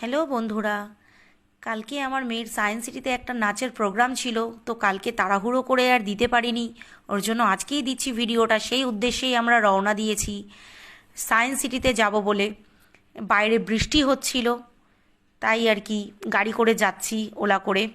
Hello বন্ধুরা, কালকে আমার মেয়ের সায়েন্স সিটিতে একটা নাচের প্রোগ্রাম ছিল। তো কালকে তাড়াহুড়ো করে আর দিতে পারিনি, ওর জন্য আজকেই দিচ্ছি ভিডিওটা। সেই উদ্দেশ্যেই আমরা রওনা দিয়েছি সায়েন্স সিটিতে যাব বলে। বাইরে বৃষ্টি হচ্ছিল, তাই আর কি গাড়ি করে যাচ্ছি, ওলা করে।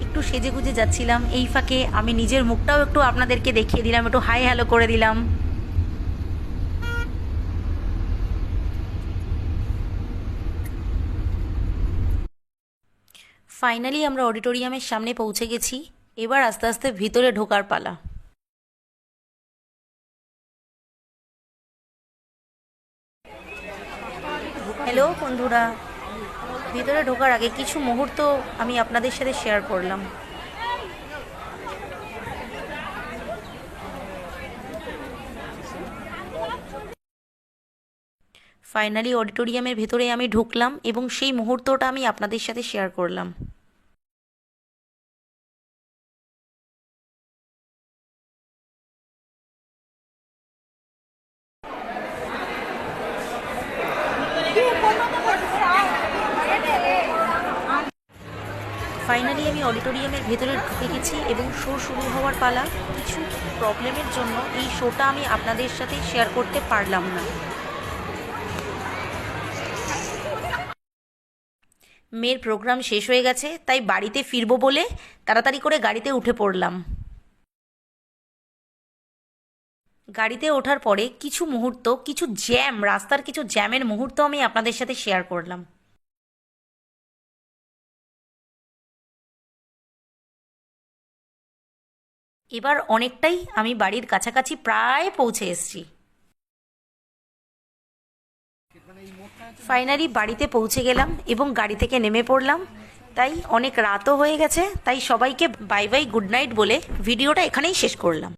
একটু সেজে গুজে যাচ্ছিলাম, এই ফাঁকে আমি নিজের মুখটাও একটু আপনাদেরকে দেখিয়ে দিলাম, একটু হাই হ্যালো করে দিলাম। ফাইনালি আমরা অডিটোরিয়ামের সামনে পৌঁছে গেছি। এবার আস্তে আস্তে ভিতরে ঢোকার পালা। হ্যালো বন্ধুরা, ভিতরে ঢোকার আগে কিছু মুহূর্ত আমি আপনাদের সাথে শেয়ার করলাম। ফাইনালি অডিটোরিয়ামের ভেতরে আমি ঢুকলাম এবং সেই মুহূর্তটা আমি আপনাদের সাথে শেয়ার করলাম। ফাইনালি আমি অডিটোরিয়ামের ভেতরে ঢুকে গেছি এবং শো শুরু হওয়ার পালা। কিছু প্রবলেমের জন্য এই শোটা আমি আপনাদের সাথে শেয়ার করতে পারলাম না। মেয়ের প্রোগ্রাম শেষ হয়ে গেছে, তাই বাড়িতে ফিরবো বলে তাড়াতাড়ি করে গাড়িতে উঠে পড়লাম। গাড়িতে ওঠার পরে কিছু মুহূর্ত, কিছু জ্যাম, রাস্তার কিছু জ্যামের মুহূর্ত আমি আপনাদের সাথে শেয়ার করলাম। এবার অনেকটাই আমি বাড়ির কাছাকাছি প্রায় পৌঁছে এসেছি। ফাইনালি বাড়িতে পৌঁছে গেলাম এবং গাড়ি থেকে নেমে পড়লাম। তাই অনেক রাতও হয়ে গেছে, তাই সবাইকে বাই বাই গুড নাইট বলে ভিডিওটা এখানেই শেষ করলাম।